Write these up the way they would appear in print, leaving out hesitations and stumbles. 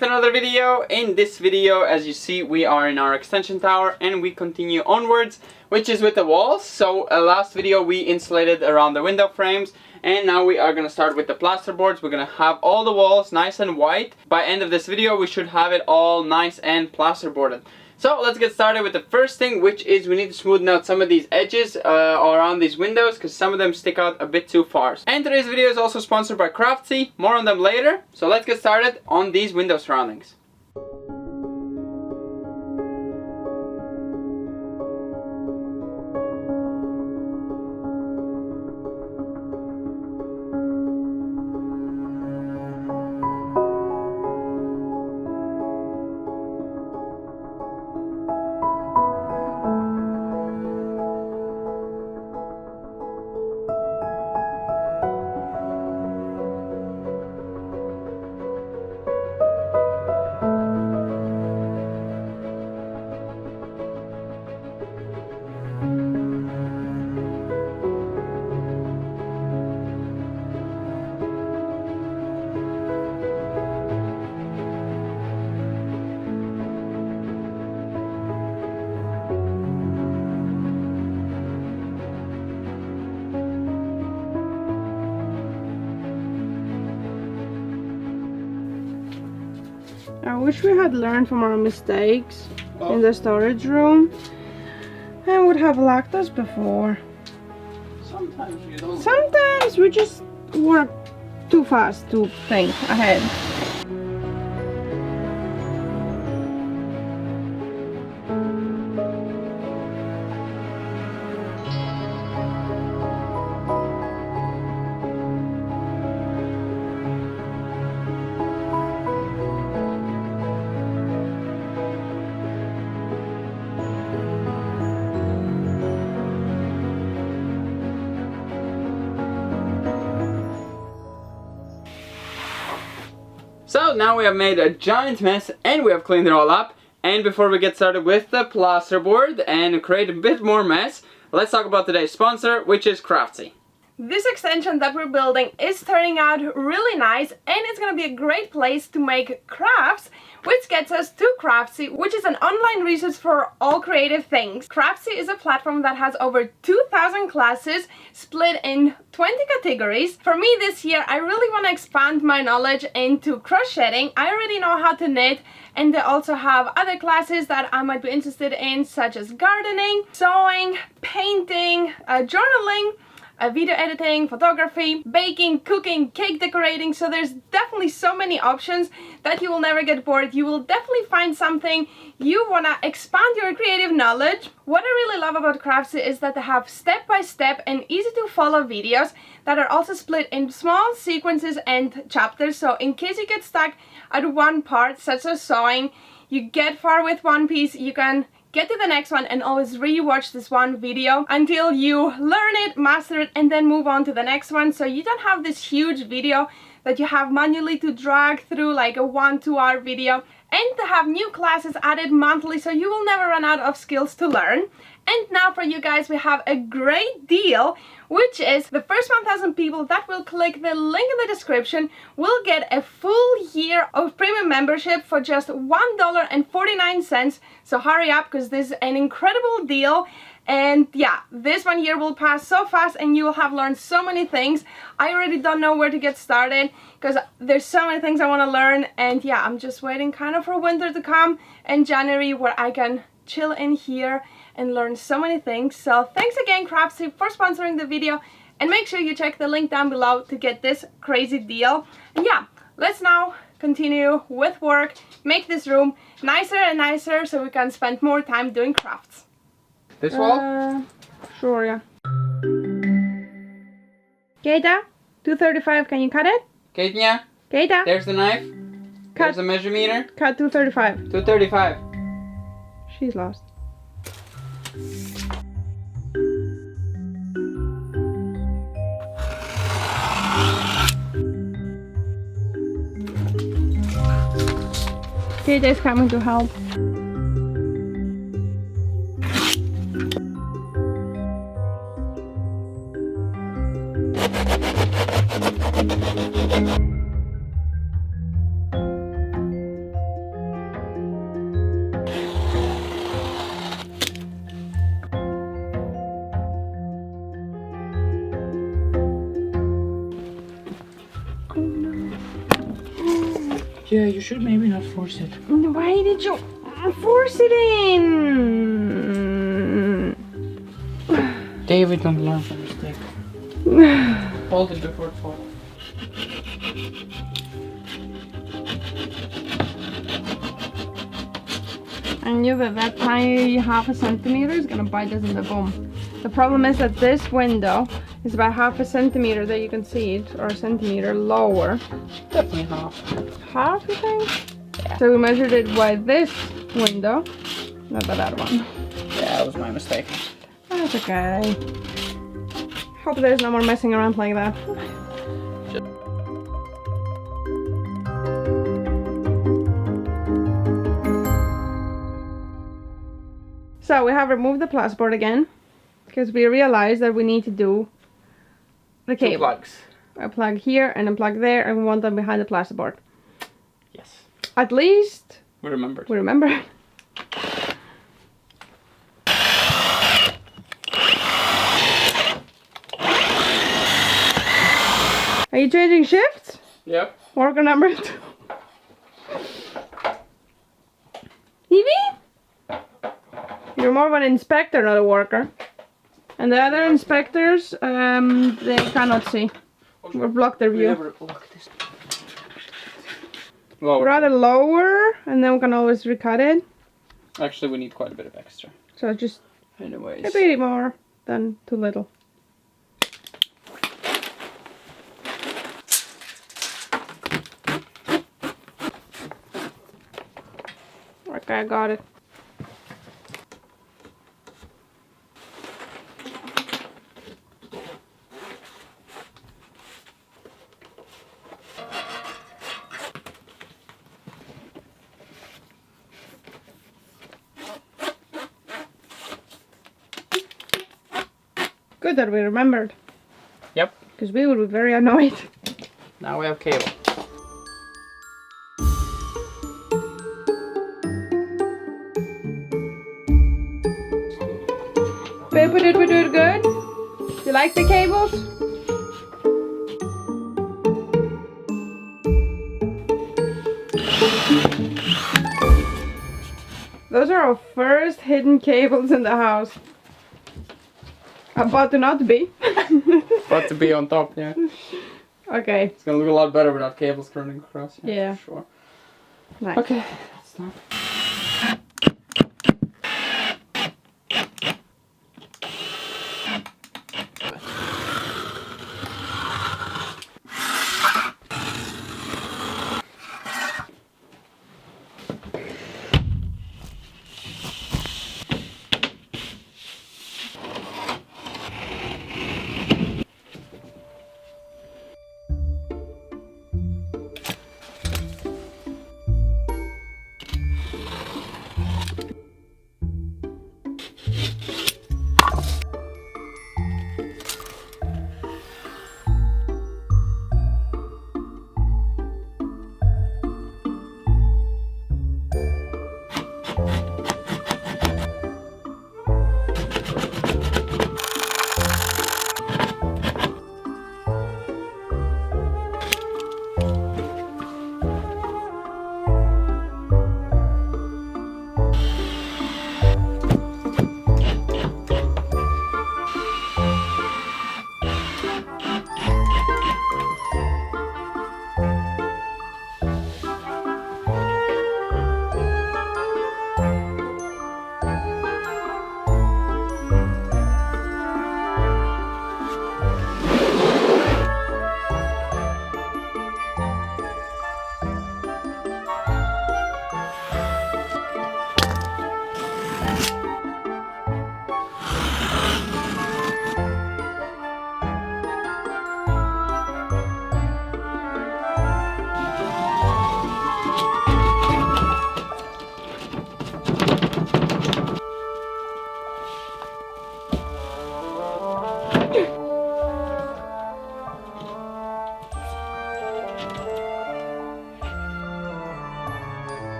to another video. In this video, as you see, we are in our extension tower and we continue onwards, which is with the walls. So last video we insulated around the window frames, and now we are going to start with the plasterboards. We're going to have all the walls nice and white. By end of this video we should have it all nice and plasterboarded. So let's get started with the first thing, which is we need to smoothen out some of these edges around these windows, because some of them stick out a bit too far. And today's video is also sponsored by Craftsy. More on them later. So let's get started on these window surroundings. I wish we had learned from our mistakes in the storage room and would have locked us before. Sometimes you don't. Sometimes we just work too fast to think ahead. So now we have made a giant mess and we have cleaned it all up. And before we get started with the plasterboard and create a bit more mess, let's talk about today's sponsor, which is Craftsy. This extension that we're building is turning out really nice, and it's going to be a great place to make crafts, which gets us to Craftsy, which is an online resource for all creative things. Craftsy is a platform that has over 2,000 classes split in 20 categories. For me this year, I really want to expand my knowledge into crocheting. I already know how to knit, and they also have other classes that I might be interested in, such as gardening, sewing, painting, journaling, video editing, photography, baking, cooking, cake decorating. So there's definitely so many options that you will never get bored. You will definitely find something you want to expand your creative knowledge. What I really love about Craftsy is that they have step-by-step and easy to follow videos that are also split in small sequences and chapters. So in case you get stuck at one part, such as sewing, you get far with one piece, you can get to the next one and always re-watch this one video until you learn it, master it, and then move on to the next one. So you don't have this huge video that you have manually to drag through like a 1-2 hour video. And to have new classes added monthly, so you will never run out of skills to learn. And now for you guys, we have a great deal, which is the first 1,000 people that will click the link in the description will get a full year of premium membership for just $1.49. So hurry up, because this is an incredible deal. And yeah, this 1 year will pass so fast and you will have learned so many things. I already don't know where to get started because there's so many things I want to learn. And yeah, I'm just waiting kind of for winter to come and January, where I can chill in here and learn so many things. So thanks again, Craftsy, for sponsoring the video, and make sure you check the link down below to get this crazy deal. And yeah, let's now continue with work, make this room nicer and nicer so we can spend more time doing crafts. This wall? Sure, yeah. Keita, 235, can you cut it? Keitnya, Keita, there's the knife. cut, There's the measure meter. cut 235. 235. She's lost. Keita is coming to help. Yeah, you should maybe not force it. Why did you force it in? David, don't learn from mistake. Hold it before it falls. I knew that tiny half a centimeter is gonna bite us in the bum. The problem is that this window is about half a centimeter that you can see it, or a centimeter lower. Definitely half. Half, you think? Yeah. So we measured it by this window, not by that one. Yeah, that was my mistake. That's okay. Hope there's no more messing around like that. So we have removed the plasterboard again because we realized that we need to do the cable. 2 plugs. A plug here and a plug there, and we want them behind the plasterboard. Yes. At least We remembered. we remember. Are you changing shifts? Yep. Worker number 2. Evie? You're more of an inspector, not a worker. And the other inspectors, they cannot see. Or block their view. Lower. Rather lower, and then we can always recut it. Actually, we need quite a bit of extra. So just Anyways. a bit more than too little. Okay, I got it. Good that we remembered. Yep. Because we would be very annoyed. Now we have cable. Babe, we did good. You like the cables? Those are our first hidden cables in the house. About to not be. About to be on top, yeah. Okay. It's gonna look a lot better without cables running across. Yeah. For sure. Nice. Okay. Stop.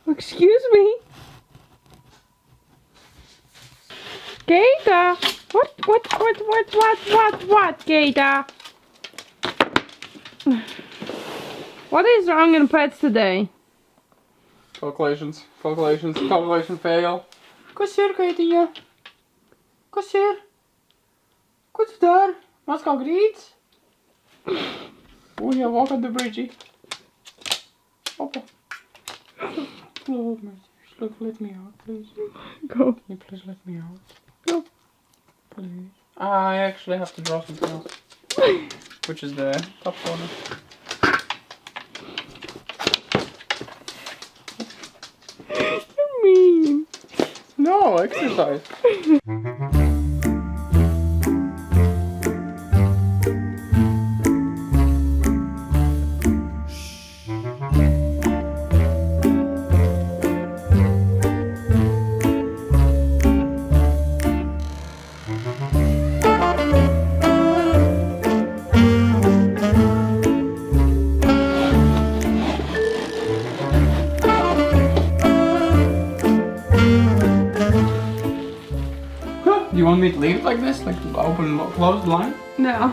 Excuse me. Keita! What, Keita? What is wrong in pets today? Calculations fail. Kus hier, Keitje? Kus hier? Goed daar. Wat kan griet? Oh yeah, walk on the bridge. Hoppa. Oh, look, let me out, please. Go. Can you please let me out? Go. Please. I actually have to draw something else. Which is the top corner. You're mean. No, exercise. Do you want me to leave it like this? Like open and close the line? No.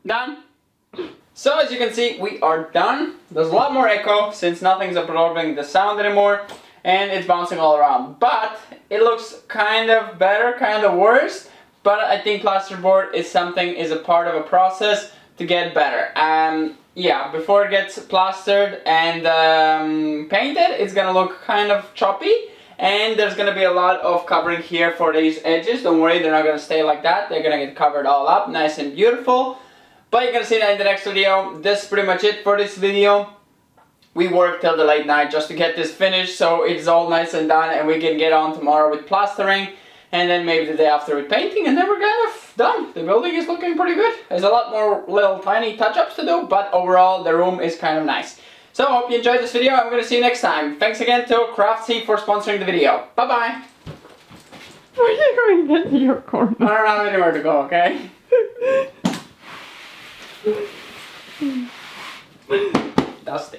Done. So as you can see, we are done. There's a lot more echo since nothing's absorbing the sound anymore, and it's bouncing all around. But it looks kind of better, kind of worse. But I think plasterboard is a part of a process to get better. Yeah, before it gets plastered and painted, it's gonna look kind of choppy. And there's gonna be a lot of covering here for these edges. Don't worry, they're not gonna stay like that. They're gonna get covered all up, nice and beautiful. But you're gonna see that in the next video. This is pretty much it for this video. We worked till the late night just to get this finished, so it's all nice and done, and we can get on tomorrow with plastering, and then maybe the day after with painting, and then we're kind of done. The building is looking pretty good. There's a lot more little tiny touch-ups to do, but overall the room is kind of nice. So I hope you enjoyed this video. I'm gonna see you next time. Thanks again to Craftsy for sponsoring the video. Bye bye. Where are you going to get to your corner? I don't have anywhere to go, okay? Dusty.